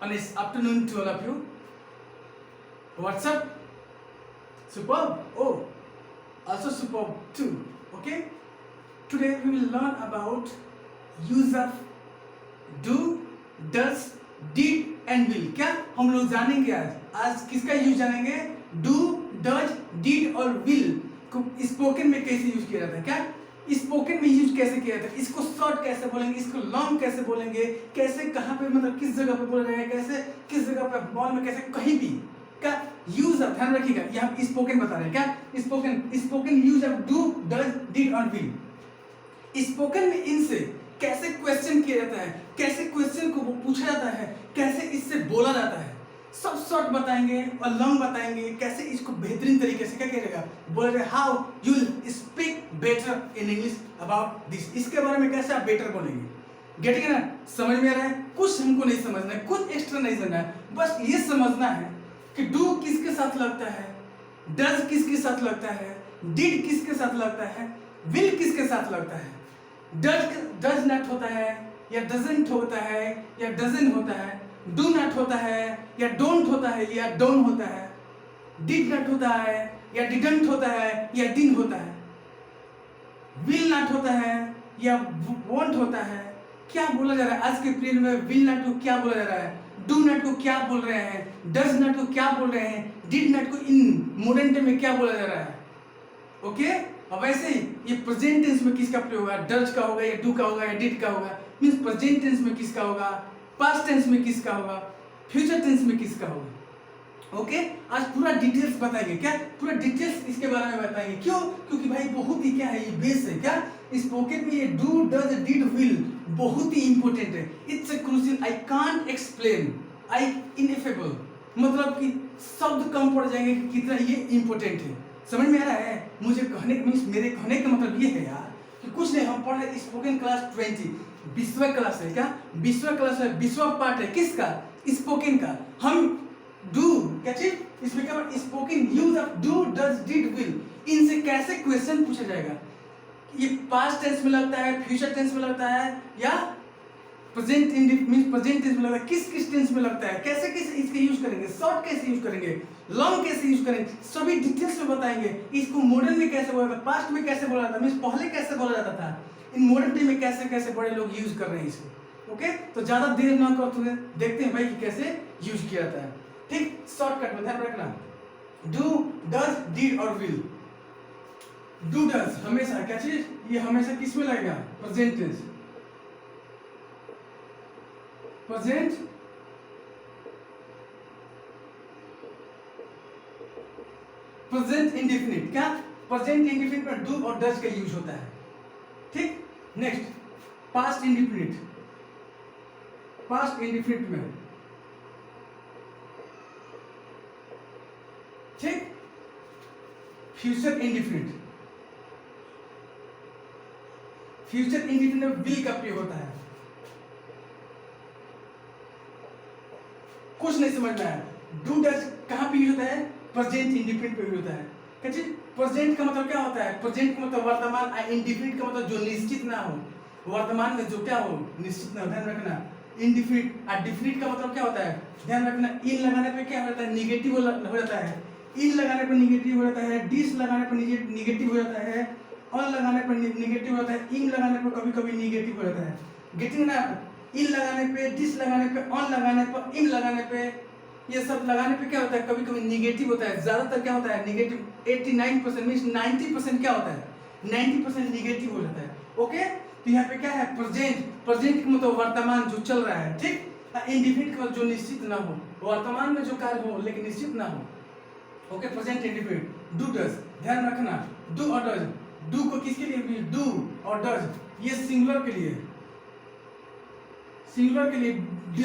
and it's afternoon to all of you. What's up? Superb? Oh, also superb too. Okay? Today we will learn about use of do, does, did and will. क्या हम लोग जानेंगे आज किसका use जानेंगे? Do, does, did और will को spoken में कैसे यूज किया जाता है? क्या स्पोकन में यूज कैसे किया जाता है? इसको शॉर्ट कैसे बोलेंगे, इसको लॉन्ग कैसे बोलेंगे, कैसे कहाँ पे मतलब किस जगह पे बोला जाएगा, कैसे किस जगह पे मॉल में, कैसे कहीं भी क्या यूज ऑफ, ध्यान रखिएगा ये हम स्पोकन बता रहे हैं। क्या spoken use of do, does, did और विल। स्पोकन में इनसे कैसे क्वेश्चन किया जाता है, कैसे क्वेश्चन को पूछा जाता है, कैसे इससे बोला जाता है, सब शॉर्ट बताएंगे और लॉन्ग बताएंगे। कैसे इसको बेहतरीन तरीके से क्या करेगा बोल रहे, how you will speak better in English about this. इसके बारे में कैसे आप बेटर बोलेंगे। गेट है ना? समझ में आ रहा है? कुछ हमको नहीं समझना है, कुछ एक्स्ट्रा नहीं समझना है, बस ये समझना है कि डू किसके साथ लगता है, डज किसके साथ लगता है, डिड किसके साथ लगता है, विल किसके साथ लगता है। डज नॉट होता है या डजंट होता है या डजन होता है, डू नॉट होता है या डोंट होता है या डोंट होता है, डिड नॉट होता है या डिडंट होता है या डिड होता है, विल नॉट होता है या वॉन्ट होता है। क्या बोला जा रहा है आज के पीरियड में? विल नॉट को क्या बोला जा रहा है, डू नॉट को क्या बोल रहे हैं, डज नॉट को क्या बोल रहे हैं, डिड नॉट को इन मॉडर्न डे में क्या बोला जा रहा है। ओके, अब वैसे ही ये प्रेजेंट टेंस में किसका प्रयोग होगा? डज का होगा या डू का होगा या डिड का होगा। मींस प्रेजेंट टेंस में किसका होगा, पास्ट टेंस में किसका होगा, फ्यूचर टेंस में किसका होगा। ओके, आज पूरा डिटेल्स बताएंगे। क्या पूरा डिटेल्स इसके बारे में बताएंगे। क्यों? क्योंकि भाई बहुत ही क्या है, ये बेस है। क्या स्पोकन में ये डू, डज, डिड, विल बहुत ही इंपॉर्टेंट है। It's a crucial, I can't explain, I ineffable, मतलब कि शब्द कम पड़ जाएंगे कि कितना ये इंपॉर्टेंट है। समझ में आ रहा है? मुझे कहने मेरे कहने का मतलब ये है यार कि कुछ नहीं, हम पढ़ रहे स्पोकन क्लास 20, 20वां क्लास है। क्या 20वां क्लास है, 20वां पार्ट है किसका? स्पोकन का। हम डू क्या चीज इसमें क्या spoken use of do, does, did, will, इनसे कैसे क्वेश्चन पूछा जाएगा। ये पास्ट टेंस में लगता है, फ्यूचर टेंस में लगता है या प्रेजेंट मींस प्रेजेंट टेंस में लगता है, किस टेंस में लगता है, कैसे इसके यूज करेंगे, शॉर्ट कैसे यूज करेंगे, लॉन्ग कैसे यूज करेंगे, सभी डिटेल्स में बताएंगे। इसको मॉडर्न में कैसे बोला था, पास्ट में कैसे बोला था, मींस पहले कैसे बोला जाता था, इन मॉडर्न डे में कैसे कैसे बड़े लोग यूज कर रहे हैं इसको। ओके, तो ज्यादा देर ना करते हुए देखते हैं भाई कि कैसे यूज किया जाता है। ठीक, शॉर्टकट में ध्यान रखना, डू, डज, डिड और विल। डू, डज हमेशा क्या चीज, ये हमेशा किस में लगेगा? Present tense, present present indefinite. क्या प्रेजेंट इंडेफिनिट में डू और डज का यूज होता है। ठीक, next past indefinite, past indefinite में ठीक, फ्यूचर इंडेफिनिट, फ्यूचर इंडेफिनिट में विल का प्रयोग होता है। कुछ नहीं समझना है, डू डज कहां पे यूज होता है? प्रेजेंट इंडेफिनिट पे यूज होता है। क्या चीज? प्रेजेंट का मतलब क्या होता है? प्रेजेंट का मतलब वर्तमान, इंडेफिनिट का मतलब जो निश्चित ना हो, वर्तमान में जो क्या हो, निश्चित ना हो। ध्यान रखना, इंडेफिनिट और डेफिनिट का मतलब क्या होता है? ध्यान रखना, इन लगाने पे क्या होता है? निगेटिव हो जाता है। इन लगाने पर निगेटिव हो जाता है, डिस लगाने पर निगेटिव हो जाता है, ऑन लगाने पर निगेटिव हो जाता है, इन लगाने पर कभी कभी निगेटिव हो जाता है। गेटिंग ना? इन लगाने पे, डिस लगाने पे, ऑन लगाने पर, इन लगाने पे, ये सब लगाने पे क्या होता है? कभी कभी निगेटिव होता है। ज्यादातर क्या होता है? निगेटिव। 89% मींस 90% क्या होता है? 90% निगेटिव हो जाता है। ओके, तो यहाँ पे क्या है? प्रेजेंट, प्रेजेंट का मतलब वर्तमान जो चल रहा है। ठीक, इंडेफिनिट का मतलब जो निश्चित ना हो, वर्तमान में जो कार्य हो लेकिन निश्चित ना हो। Okay, present indefinite. Do, does ध्यान रखना, डू और डज, डू को किसके लिए? डू और डज ये सिंगुलर के लिए, सिंगुलर के लिए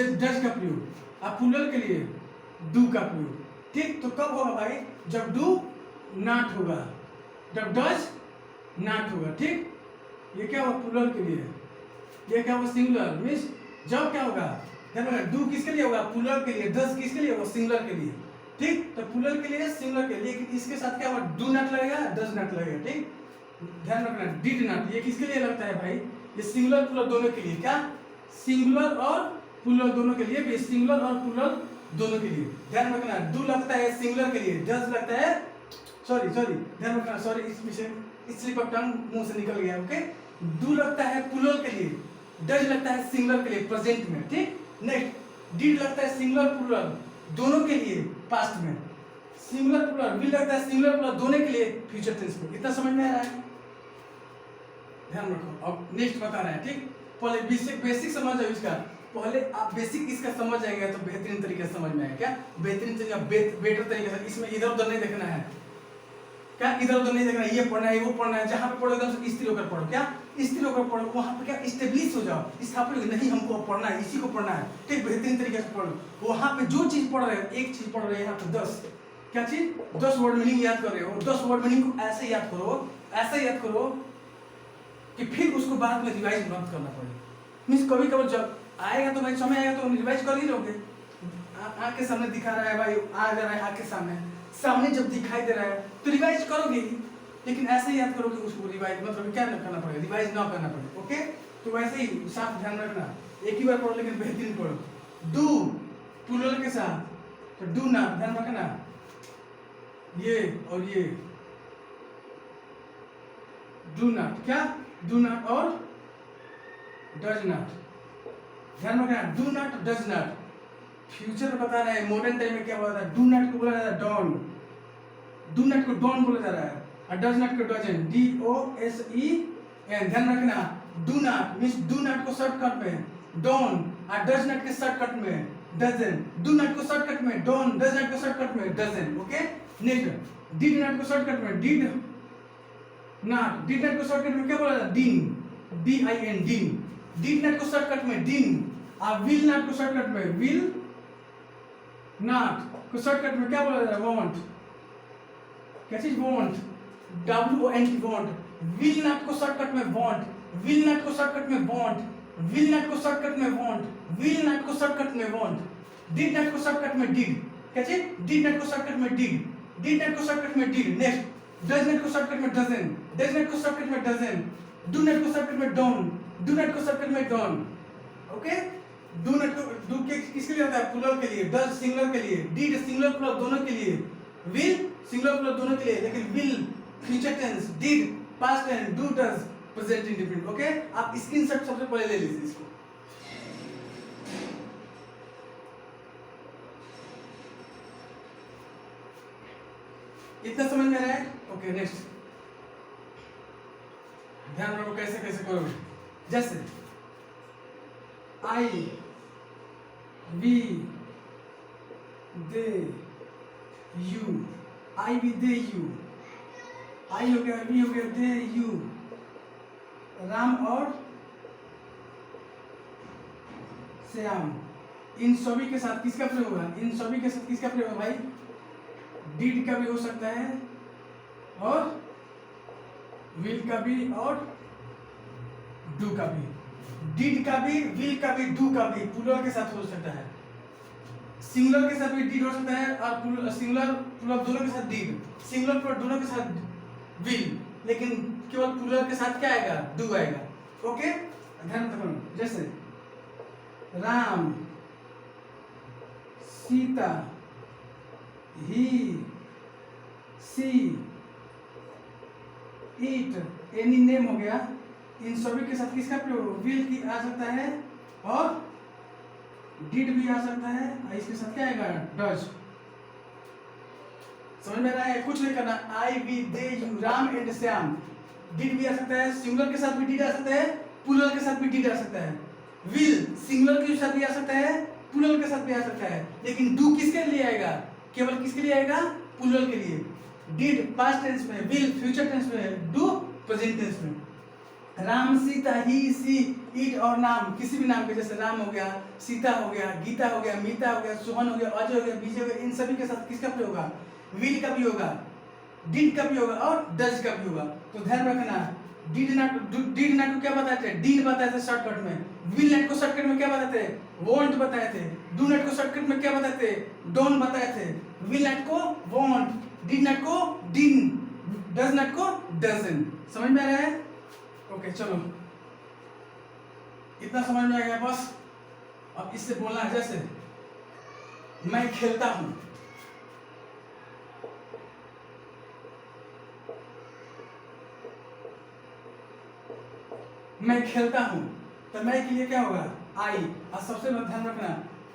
डज का प्रयोग और प्लूरल के लिए डू का प्रयोग। ठीक, तो कब होगा भाई? जब डू नॉट होगा, जब डज नॉट होगा। ठीक, ये क्या होगा? प्लूरल के लिए, ये क्या होगा? सिंगुलर। मींस जब क्या होगा? ध्यान रखना, डू किसके लिए होगा? प्लूरल के लिए, डज किसके लिए होगा? सिंगुलर के लिए। ठीक, तो प्लूरल के लिए, सिंगुलर के लिए, लेकिन इसके साथ क्या होगा? डू नॉट लगेगा, डज नॉट लगेगा। ठीक, ध्यान रखना, डिड नॉट ये किसके लिए लगता है भाई? ये सिंगुलर प्लूरल दोनों के लिए। क्या सिंगुलर और प्लूरल दोनों के लिए भी, सिंगुलर और प्लूरल दोनों के लिए। ध्यान रखना, डू लगता है सिंगुलर के लिए, डज लगता है, सॉरी ध्यान रखना, सॉरी इस स्लिप ऑफ टंग मुंह से निकल गया। ओके, डू लगता है प्लूरल के लिए, डज लगता है सिंगुलर के लिए प्रेजेंट में। ठीक, नेक्स्ट डिड लगता है सिंगुलर प्लूरल दोनों के लिए पास्ट में, सिंगुलर प्लूरल विल लगता है सिंगुलर प्लूरल दोनों के लिए फ्यूचर टेंस में। इतना समझ में आ रहा है? ध्यान रखो, अब नेक्स्ट बता रहे हैं। ठीक, पहले बेसिक समझ जाओ इसका, पहले आप बेसिक इसका समझ जाएंगे तो बेहतरीन तरीके से समझ में आएगा। क्या बेहतरीन तरीका, बेटर तरीके से, इसमें इधर उधर नहीं देखना है। क्या इधर उधर नहीं देखना है, ये पढ़ना है वो पढ़ना है, जहां पे पढ़ो एकदम से स्थिर होकर पढ़ो। क्या स्थिर होकर पढ़ो, वहां पे क्या स्टेब्लिश हो जाओ, स्थापित नहीं हमको पढ़ना है, इसी को पढ़ना है। ठीक, बेहतरीन तरीके से पढ़ो। वहां पे जो चीज पढ़ रहे हो, एक चीज पढ़ रहे हैं यहाँ पे 10 क्या चीज, 10 वर्ड मीनिंग याद कर रहे हो, 10 वर्ड मीनिंग को ऐसे याद करो, ऐसे याद करो कि फिर उसको बाद में रिवाइज मत करना पड़े। मीन्स कभी कभी जब आएगा तो भाई समय आएगा तो रिवाइज कर ही लोगे। आँख के सामने दिखा रहा है भाई, आ रहा है आँख के सामने जब दिखाई दे रहा है तो रिवाइज करोगे ही, लेकिन ऐसे याद करो कि उसको रिवाइज मतलब क्या करना पड़ेगा, रिवाइज ना करना पड़े। ओके, तो वैसे ही साफ ध्यान रखना, एक ही बार पढ़ो लेकिन बेहतरीन पढ़ो। डू प्लूरल के साथ, तो डू ना, ध्यान रखना ये और ये, डू नॉट, क्या डू नॉट और डज नॉट, ध्यान रखना, do not does not. Future में बता रहे हैं, मॉडर्न टाइम में क्या बोला था, डू नॉट को बोला जाता है डॉन, डू नॉट को डॉन बोला जा रहा है, और डज नॉट को डजन, DOSEN। ध्यान रखना, do not means do not को शॉर्टकट में डॉन, और डज नॉट के शॉर्टकट में डजन, डू नॉट को शॉर्टकट में डॉन, डज नॉट को शॉर्टकट में doesn't. Okay, next did not को शॉर्टकट में डिड नॉट, डिड नॉट को शॉर्टकट में क्या बोला जाता है, डिन, DIN, डिन, डिड नॉट को शॉर्टकट में डिन, और विल नॉट को शॉर्टकट में विल नॉट को शॉर्टकट में क्या बोला जाता है, वांट, क्या चीज want, WONT want, will not को शॉर्टकट में वांट, विल नॉट को शॉर्टकट में वांट, विल नॉट को शॉर्टकट में वांट, विल नॉट को शॉर्टकट में वांट, डिड नॉट को शॉर्टकट में डिड, क्या चीज, डिड नॉट को शॉर्टकट में डिड, डिड नॉट को शॉर्टकट में डिड। नेक्स्ट डज नॉट को शॉर्टकट में डजन, डज नॉट को शॉर्टकट में डजन, डू नॉट को शॉर्टकट में डोंट, डू नॉट को शॉर्टकट में डोंट। ओके, डू नॉट को डू किसके लिए होता है, प्लूरल के लिए, डज सिंगुलर के लिए, डिड सिंगुलर प्लूरल दोनों के लिए, विल सिंगुलर प्लूरल दोनों के लिए, लेकिन will future tense, did past tense, do does present indefinite. Okay, आप स्क्रीनशॉट सबसे पहले ले लीजिए इसको। इतना समझ में आ रहा है? ओके, नेक्स्ट ध्यान रखो कैसे कैसे करोगे। जैसे I, we, they, you, I we they you, I हो गया, वी हो गया, दे यू, राम और श्याम, इन सभी के साथ किसका प्रयोग होगा, इन सभी के साथ किसका प्रयोग होगा भाई, डिड का भी हो सकता है और विल का भी और डू का भी, डिड का भी, विल का भी, डू का भी प्लूरल के साथ हो सकता है, सिंगुलर के साथ भी डिड हो सकता है और सिंगुलर प्लूरल दोनों के साथ डिड, सिंगुलर प्लूरल दोनों के साथ विल, लेकिन केवल प्लूरल के साथ क्या आएगा, डू आएगा। ओके, ध्यान रखना, जैसे राम, सीता, ही, सी, ईट, एनी नेम हो गया, इन सभी के साथ किसका प्रयोग, विल की आ सकता है और डिड भी आ सकता है, और इसके साथ क्या आएगा, डज। समझ में रहा है? कुछ नहीं करना, I we they you, Ram and Shyam, did भी आ सकता है, सिंगुलर के साथ भी डिड आ सकता है, प्लूरल के साथ भी डिड आ सकता है, विल सिंगुलर के साथ भी आ सकता है, प्लूरल के साथ भी आ सकता है, लेकिन डू किसके लिए आएगा, केवल किसके लिए आएगा, प्लूरल के लिए। डिड पास्ट टेंस में, विल फ्यूचर टेंस में, डू प्रेजेंट टेंस में। राम, सीता, ही, सी, ईट और नाम, किसी भी नाम के, जैसे राम हो गया, सीता हो गया, गीता हो गया, मीता हो गया, सोहन हो गया, अजय हो गया, विजय हो गया, इन सभी के साथ किसका प्रयोग होगा, विल का भी होगा, डिड का भी होगा और डज का भी होगा। तो ध्यान रखना, डिड नॉट को क्या बताते थे, डिड बताए थे शॉर्टकट में, विल नॉट को शॉर्टकट में क्या बताते थे, वॉन्ट बताए थे, डू नॉट को शॉर्टकट में क्या बताते थे, डोंट बताए थे, विल नॉट को वॉन्ट, डिड नॉट को डिन, डज नॉट को डजन। समझ में आ रहा है? ओके, चलो इतना समझ में आ गया बस। अब इससे बोलना है जैसे मैं खेलता हूं, मैं खेलता हूं, तो मैं के लिए क्या होगा आई। और सबसे ध्यान रखना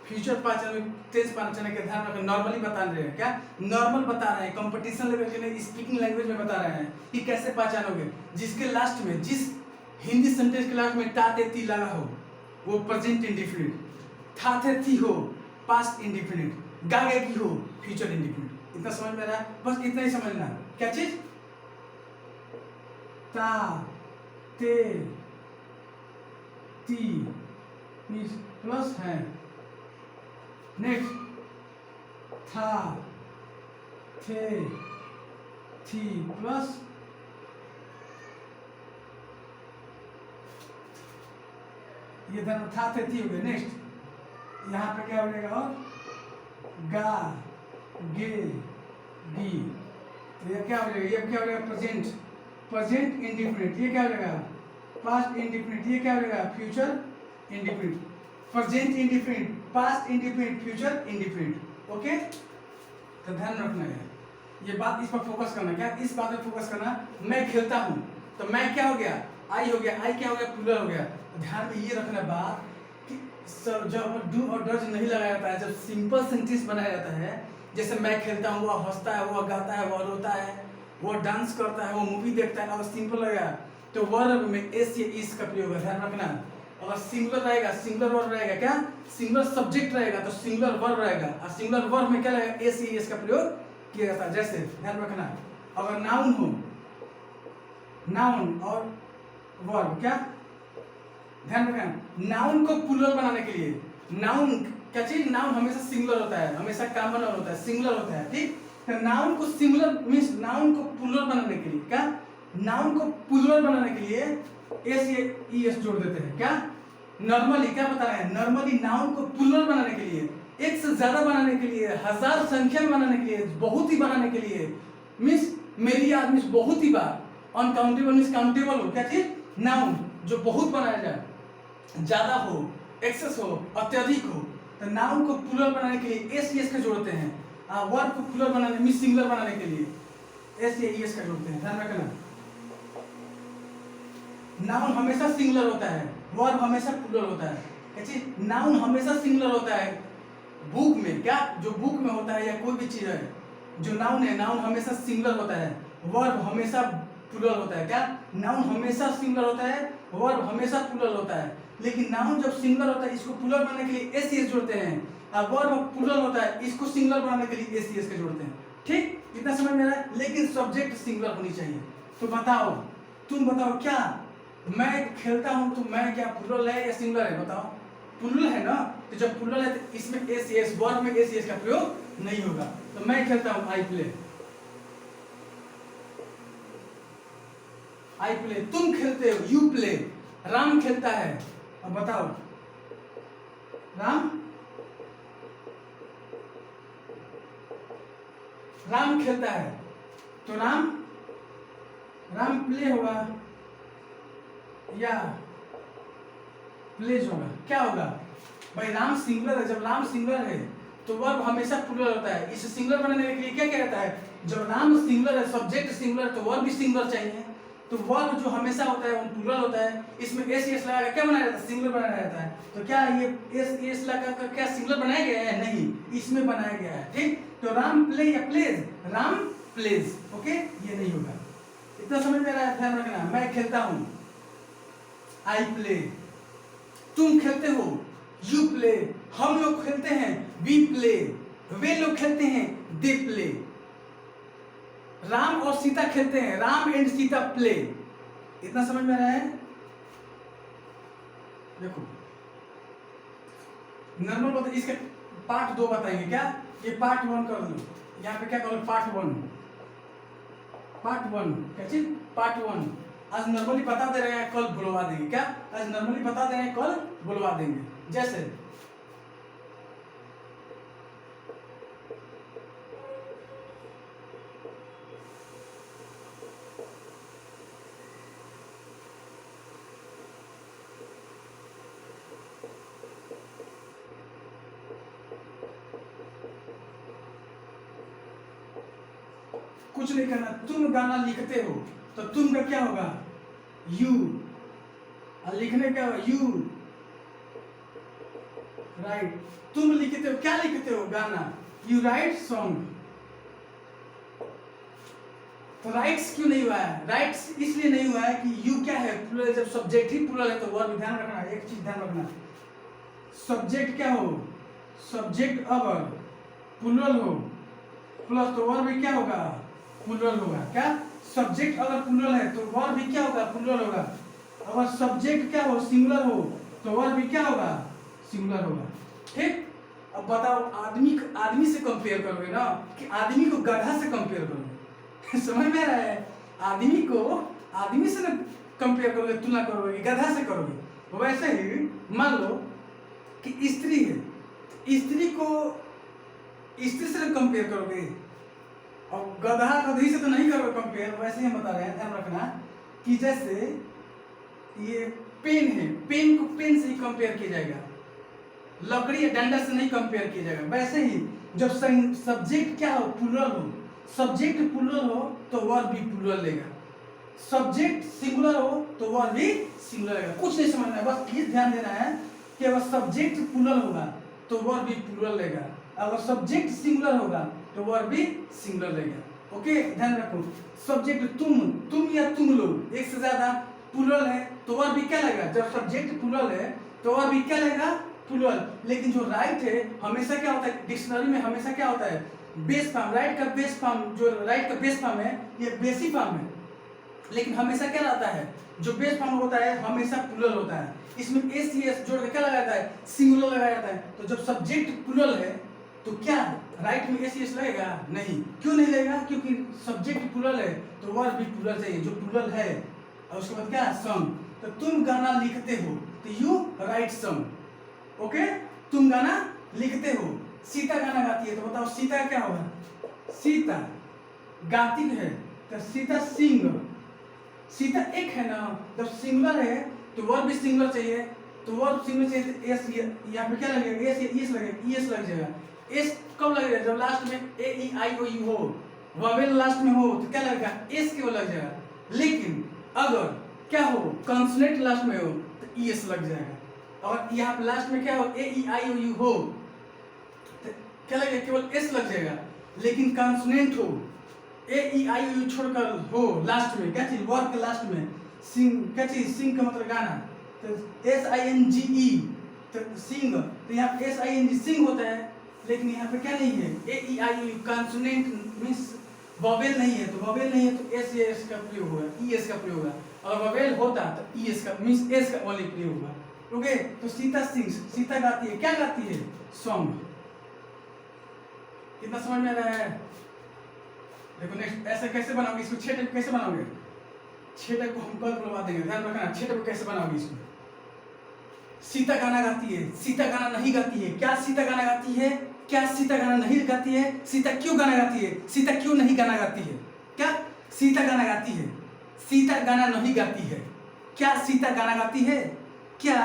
फ्यूचर पास्ट में टेंस पाचने का ध्यान रखना। नॉर्मली बता रहे हैं, क्या नॉर्मल बता रहे हैं, कंपटीशन लेवल के लिए स्पीकिंग लैंग्वेज में बता रहे हैं कि कैसे पहचानोगे। जिसके लास्ट में, जिस हिंदी सेंटेंस के लास्ट में ता ते ती लगा हो वो प्रेजेंट इंडिफिनिट, था थे थी हो पास्ट इंडिफिनिट, गागे की हो फ्यूचर इंडिफिनिट। इतना समझ में रहा है? बस इतना ही समझना। क्या चीज? ता ते ती प्लस है, नेक्स्ट था थे थी प्लस ये धर्म था थे थी हो गए। नेक्स्ट यहाँ पे क्या हो जाएगा? और गा गे गी, तो ये क्या हो जाएगा? ये क्या हो जाएगा? Present, present indefinite. ये क्या हो जाएगा? Past indefinite. ये क्या हो जाएगा? Future indefinite. Present indefinite, past indefinite, future indefinite. Okay, तो ध्यान रखना है ये बात, इस पर फोकस करना। क्या इस बात पर फोकस करना? मैं खेलता हूं, तो मैं क्या हो गया? आई हो गया। आई क्या हो गया? प्लूरल हो गया। ध्यान में ये रखना बात कि जब डू और डज नहीं लगाया जाता है, जब सिंपल सेंटेंस बनाया जाता है, जैसे मैं खेलता हूँ, वो हंसता है, वो गाता है, वो रोता है, वो डांस करता है, वो मूवी देखता है, और सिंपल लगेगा तो वर्ब में एस या इस का प्रयोग है। ध्यान रखना। अगर सिंगुलर रहेगा, सिंगुलर वर्ब रहेगा, क्या सिंगुलर सब्जेक्ट रहेगा तो सिंगुलर वर्ब रहेगा, और सिंगुलर वर्ब में क्या रहेगा? एस या इस का प्रयोग किया जाता है। जैसे ध्यान रखना, अगर नाउन हो, नाउन और वर्ब, क्या ध्यान रखना, नाउन को प्लूरल बनाने के लिए, नाउन क्या चीज? नाउन हमेशा सिंगुलर होता है, हमेशा कॉमन होता है, सिंगुलर होता है, ठीक। तो नाउन को सिंगुलर मींस नाउन को प्लूरल बनाने के लिए, क्या नाउन को प्लूरल बनाने के लिए एस या ई एस जोड़ देते हैं। क्या नॉर्मली क्या बता रहे हैं? नॉर्मली नाउन को प्लूरल बनाने के लिए, एक से ज्यादा बनाने के लिए, हजार संख्या में बनाने के लिए, बहुत ही बनाने के लिए, मींस मेरी याद मींस बहुत ही बार, अनकाउंटेबल मींस काउंटेबल हो, क्या चीज? नाउन जो बहुत बनाया जाए, ज्यादा हो, एक्सेस हो, अत्यधिक हो, तो नाउन को प्लूरल बनाने के लिए एस एस का जोड़ते हैं। वर्ब को प्लूरल बनाने मींस सिंगुलर बनाने के लिए एस या एस का जोड़ते हैं। ध्यान रखना, नाउन हमेशा सिंगुलर होता है, वर्ब हमेशा प्लूरल होता है। ऐसी नाउन हमेशा सिंगुलर होता है बुक में, क्या जो बुक में होता है या कोई भी चीज है, जो नाउन है, नाउन हमेशा सिंगुलर होता है, वर्ब हमेशा प्लूरल होता है। क्या नाउन हमेशा सिंगुलर होता है, वर्ब हमेशा प्लूरल होता है। लेकिन नाउन जब सिंगुलर होता है, इसको प्लूरल बनाने के लिए एस एस जोड़ते हैं, और वर्ब प्लूरल होता है, इसको सिंगुलर बनाने के लिए एस एस के जोड़ते हैं। ठीक, इतना समझ में आ रहा है? लेकिन सब्जेक्ट सिंगुलर होनी चाहिए। तो बताओ, तुम बताओ, क्या मैं खेलता हूं तो मैं क्या प्लूरल है या सिंगुलर है? बताओ, प्लूरल है ना। तो जब प्लूरल है तो इसमें एस एस, वर्ब में एस एस का प्रयोग नहीं होगा। तो मैं खेलता हूं, आई प्ले, आई प्ले। तुम खेलते हो, यू प्ले। राम खेलता है, अब बताओ, राम, राम खेलता है, तो राम, राम प्ले होगा या प्लेज होगा? क्या होगा भाई? राम सिंगुलर है, जब राम सिंगुलर है तो वर्ब हमेशा प्लूरल होता है। इसे सिंगुलर बनाने के लिए क्या क्या रहता है? जब राम सिंगुलर है, सब्जेक्ट सिंगुलर, तो वर्ब भी सिंगुलर चाहिए। तो वर्ब जो हमेशा होता है वो प्लूरल होता है। इसमें एस एस लगा क्या बनाया जाता है? सिंगुलर बनाया जाता है। तो क्या ये एस एस लगा कर क्या सिंगुलर बनाया गया है? नहीं, इसमें बनाया गया है। ठीक, तो राम प्ले या प्लेज, राम प्लेज। ओके, ये नहीं होगा। इतना समझ में आ रहा है? ध्यान रखना, मैं खेलता हूं, आई प्ले, तुम खेलते हो, यू प्ले, हम लोग खेलते हैं, वी प्ले, वे लोग खेलते हैं, दे प्ले, राम और सीता खेलते हैं, राम एंड सीता प्ले। इतना समझ में आ रहा है? देखो नॉर्मल बात, इसके पार्ट 2 बताएंगे। क्या ये पार्ट 1 कर लो, यहाँ पे क्या करो? पार्ट 1, पार्ट 1 क्या चीज? पार्ट 1। आज नॉर्मली बता दे रहे हैं, कल बुलवा देंगे। क्या आज नॉर्मली बता दे रहे हैं, कल बुलवा देंगे। जैसे कुछ नहीं करना, तुम गाना लिखते हो तो तुम का क्या होगा, यू, और लिखने क्या होगा, यू राइट। तुम लिखते हो, क्या लिखते हो, गाना, यू राइट सॉन्ग। तो राइट्स क्यों नहीं हुआ है, राइट्स इसलिए नहीं हुआ है कि यू क्या है, प्लूरल, जब सब्जेक्ट ही प्लूरल है तो वर्ब, ध्यान रखना, एक चीज ध्यान रखना, सब्जेक्ट क्या हो, सब्जेक्ट अगर प्लूरल हो प्लस तो वर्ब भी क्या होगा, प्लूरल होगा। क्या, सब्जेक्ट अगर प्लूरल है तो वर्ब भी क्या होगा, प्लूरल होगा। अगर सब्जेक्ट क्या हो, सिंगुलर हो तो वर्ब भी क्या होगा, सिंगुलर होगा। ठीक, अब बताओ, आदमी से कंपेयर करोगे ना कि आदमी को गधा से कंपेयर करोगे समझ में आ रहा है, आदमी से ना कंपेयर करोगे, तुलना करोगे, गधा से करोगे। वैसे ही मान लो कि स्त्री है, स्त्री को स्त्री से कंपेयर करोगे, और गधा गधी से तो नहीं करोगे कंपेयर। वैसे ही हम बता रहे हैं, ध्यान रखना कि जैसे ये पेन है, पेन को पेन से ही कंपेयर किया जाएगा, लकड़ी या डंडा से नहीं कंपेयर किया जाएगा। वैसे ही जब सब्जेक्ट क्या हो, प्लूरल हो, सब्जेक्ट प्लूरल हो तो वर्ब भी प्लूरल लेगा, सब्जेक्ट सिंगुलर हो तो वर्ब भी सिंगुलर लेगा। कुछ नहीं समझना है, बस ये ध्यान देना है कि अगर सब्जेक्ट प्लूरल होगा तो वर्ब भी प्लूरल लेगा, अगर सब्जेक्ट सिंगुलर होगा तो वर्ब भी सिंगुलर लेगा। ओके, ध्यान रखो, सब्जेक्ट तुम या तुम लोग, एक से ज्यादा प्लूरल है तो वर्ब भी क्या लेगा, जब सब्जेक्ट प्लूरल है तो वर्ब भी क्या लेगा, प्लूरल। लेकिन जो राइट है हमेशा क्या होता है, डिक्शनरी में हमेशा क्या होता है, बेस फॉर्म, राइट का बेस फॉर्म, जो राइट का बेस फॉर्म है ये बेसिक फॉर्म है, लेकिन हमेशा क्या रहता है, जो बेस फॉर्म होता है हमेशा प्लूरल होता है, इसमें एस एस जोड़ के क्या लगाया जाता है, सिंगुलर लगाया जाता है। तो जब सब्जेक्ट प्लूरल है तो क्या राइट में एस एस लगेगा, नहीं, क्यों नहीं लगेगा, क्योंकि सब्जेक्ट प्लूरल है तो वर्ब भी प्लूरल चाहिए, जो प्लूरल है। और उसके बाद क्या, सॉन्ग, तो तुम गाना लिखते हो तो यू राइट सॉन्ग। ओके, तुम गाना लिखते हो, सीता गाना गाती है तो बताओ सीता क्या होगा, सीता गाती है तो सीता सिंग, सीता एक है ना, जब सिंगुलर है तो वर्ब भी सिंगुलर चाहिए, तो वर्ब सिंगुलर चाहिए तो एस, यहाँ पे क्या लगेगा, एस या ईएस लगेगा, ईएस लग जाएगा। एस कब लगेगा, जब लास्ट में ए ई आई ओ यू हो, वोवेल लास्ट में हो तो क्या लगेगा, एस के वो लग जाएगा। लेकिन अगर क्या हो, कॉन्सोनेंट लास्ट में हो तो ईएस लग जाएगा, और यहाँ पे लास्ट में क्या हो, ए ई आई ओ यू हो तो क्या लगेगा, केवल एस लग जाएगा। लेकिन कॉन्सोनेंट हो, ए ई आई यू छोड़कर हो लास्ट में, क्या चीज, वर्ब के लास्ट में, सिंग, क्या चीज, सिंग का मतलब गाना, तो एस आई एन जी ई तो सिंग, तो यहाँ एस आई एन जी सिंग होता है, लेकिन यहाँ पे क्या नहीं है, ए ई आई यू, कॉन्सोनेंट मींस वोवेल नहीं है, तो वोवेल नहीं है तो एस या एस का प्रयोग होगा, ई एस का प्रयोग होगा, और वोवेल होता तो ई एस का मींस एस का ओनली प्रयोग होगा। ओके, तो सीता सिंग्स, सीता गाती है, क्या गाती है, सॉन्ग। कितना समझ में आ रहा है, देखो नेक्स्ट ऐसे कैसे बनाओगे इसको, 6 टाइप कैसे बनाओगे, 6 टाइप को हम कल बुलवा देंगे, ध्यान रखना 6 टाइप कैसे बनाओगे इसको। सीता गाना गाती है, सीता गाना नहीं गाती है, क्या सीता गाना गाती है, क्या सीता गाना नहीं गाती है, सीता क्यों गाना गाती है, सीता क्यों नहीं गाना गाती है, क्या सीता गाना गाती है, सीता गाना नहीं गाती है, क्या सीता गाना गाती है, क्या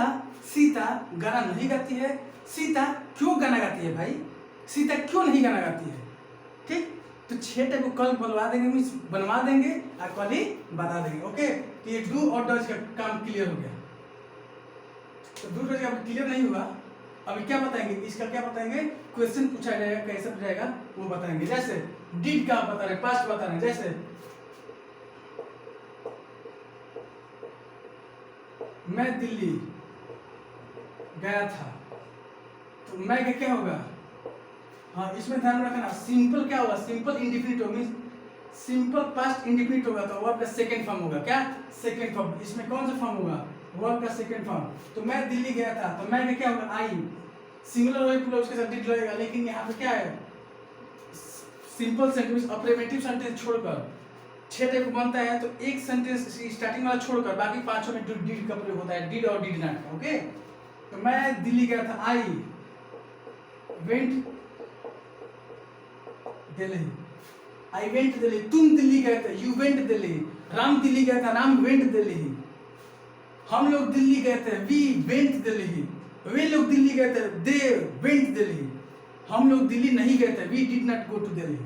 सीता गाना नहीं गाती है, सीता क्यों गाना गाती है भाई, सीता क्यों नहीं गाना गाती है। ठीक, तो 6 टाइप को कल बनवा देंगे, मीन्स बनवा देंगे और कल ही बता देंगे। ओके, तो ये डू और डज का काम क्लियर हो गया। तो डू डज का क्लियर नहीं हुआ, अभी क्या बताएंगे, इसका क्या बताएंगे, क्वेश्चन पूछा जाएगा, कैसे पूछाएगा वो बताएंगे। जैसे डिड का बता रहे, पास्ट बता रहे, जैसे मैं दिल्ली गया था, तो मैं का क्या होगा, हाँ इसमें ध्यान रखना, सिंपल क्या होगा, सिंपल इंडिफिनिट होगा, सिंपल पास्ट इंडिफिनिट होगा तो वर्ब का सेकंड फॉर्म होगा, क्या सेकंड फॉर्म। इसमें कौन सा फॉर्म होगा, वर्ब का सेकंड फॉर्म। तो मैं दिल्ली गया था तो मैं का क्या होगा, आई, सिंगुलर होगा प्लस उसके साथ डिड लगेगा, लेकिन यहाँ पे क्या है, सिंपल सेंटेंस अफर्मेटिव सेंटेंस छोड़कर 6 टाइप बनता है, तो एक सेंटेंस स्टार्टिंग वाला छोड़कर बाकी 5 में डिड का प्रयोग होता है, डिड और डिड नॉट का। ओके, तो मैं दिल्ली गया था, I went Delhi, I went Delhi, तुम दिल्ली गए थे, यू वेंट दिल्ली, राम दिल्ली गया था, राम वेंट दिल्ली, हम लोग दिल्ली गए थे, वी वेंट दिल्ली, वे लोग दिल्ली गए थे, दे वेंट दिल्ली, हम लोग दिल्ली नहीं गए थे, we did not go to Delhi.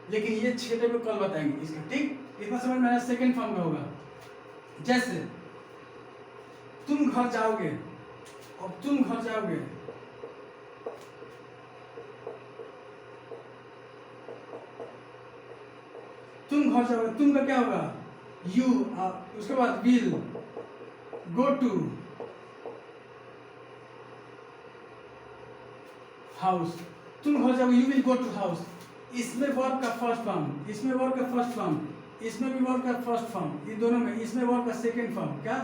लेकिन ये 6 टाइप के कल बताएंगे इसका, ठीक। इतना समझ में आया। सेकेंड फॉर्म में होगा जैसे तुम घर जाओगे, अब तुम घर जाओगे, तुम घर जाओगे, तुम का क्या होगा यू, उसके बाद विल, गो टू हाउस, तुम घर जाओगे you will go to house. इसमें वर्ब का फर्स्ट फॉर्म, इसमें वर्ब का फर्स्ट फॉर्म, इसमें भी वर्ब का फर्स्ट फॉर्म, इन दोनों में। इसमें वर्ब का सेकंड फॉर्म, क्या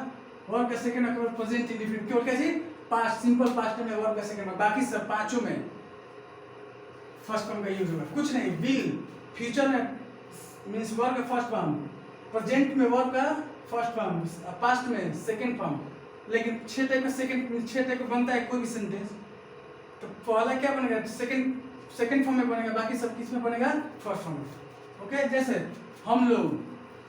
वर्ब का सेकंड अगर प्रेजेंट इंडेफिनिट, केवल कैसे पास्ट, सिंपल पास्ट में वर्ब का सेकंड, बाकी सब पांचों में फर्स्ट फॉर्म का यूज होगा। कुछ नहीं, विल फ्यूचर में मींस वर्ब का फर्स्ट फॉर्म, प्रेजेंट में वर्ब का फर्स्ट फॉर्म, पास्ट में सेकंड फॉर्म। लेकिन 6 टाइप का सेकंड, 6 टाइप का बनता है कोई भी सेंटेंस, तो पहला क्या बनेगा सेकंड फॉर्म में बनेगा, बाकी सब किस में बनेगा फर्स्ट फॉर्म में। ओके, जैसे हम लोग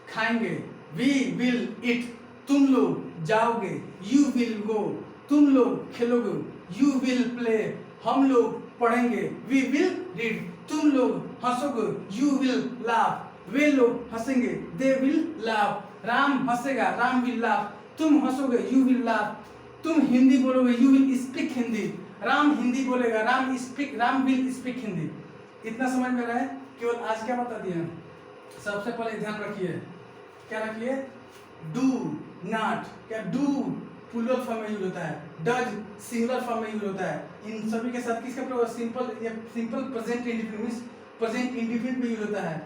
खाएंगे, वी विल ईट, तुम लोग जाओगे, यू विल गो, तुम लोग खेलोगे, यू विल प्ले, हम लोग पढ़ेंगे, वी विल रीड, तुम लोग हंसोगे, यू विल लाफ, वे लोग हंसेंगे, दे विल लाफ, राम हंसेगा, राम विल लाफ, तुम हंसोगे, यू विल लाफ, तुम हिंदी बोलोगे, you will speak Hindi, Ram Hindi बोलेगा, राम विल स्पीक हिंदी। इतना समझ में रहा है। केवल आज क्या बता दिया, सबसे पहले ध्यान रखिए, क्या रखिए, डू नॉट, क्या डू प्लूरल फॉर्म में यूज होता है, डज सिंगुलर फॉर्म में यूज होता है। इन सभी के साथ किसका प्रयोग, simple present indefinite, present indefinite में यूज होता है,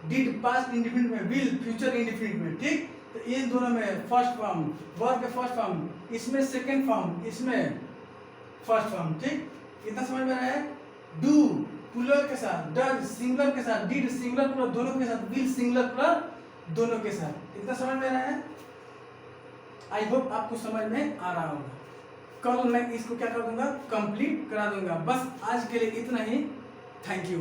डिड पास्ट इंडेफिनिट में, विल फ्यूचर इंडेफिनिट में, ठीक। तो इन दोनों में फर्स्ट फॉर्म, वर्ब का फर्स्ट फॉर्म, इसमें सेकंड फॉर्म, इसमें फर्स्ट फॉर्म, ठीक। इतना समझ में आया है। डू प्लूरल के साथ, डज सिंगुलर के साथ, डिड सिंगुलर प्लूरल दोनों के साथ, विल सिंगुलर प्लूरल दोनों के साथ। इतना समझ में आया है। आई होप आपको समझ में आ रहा होगा। कल मैं इसको क्या कर दूंगा, कंप्लीट करा दूंगा। बस आज के लिए इतना ही। Thank you.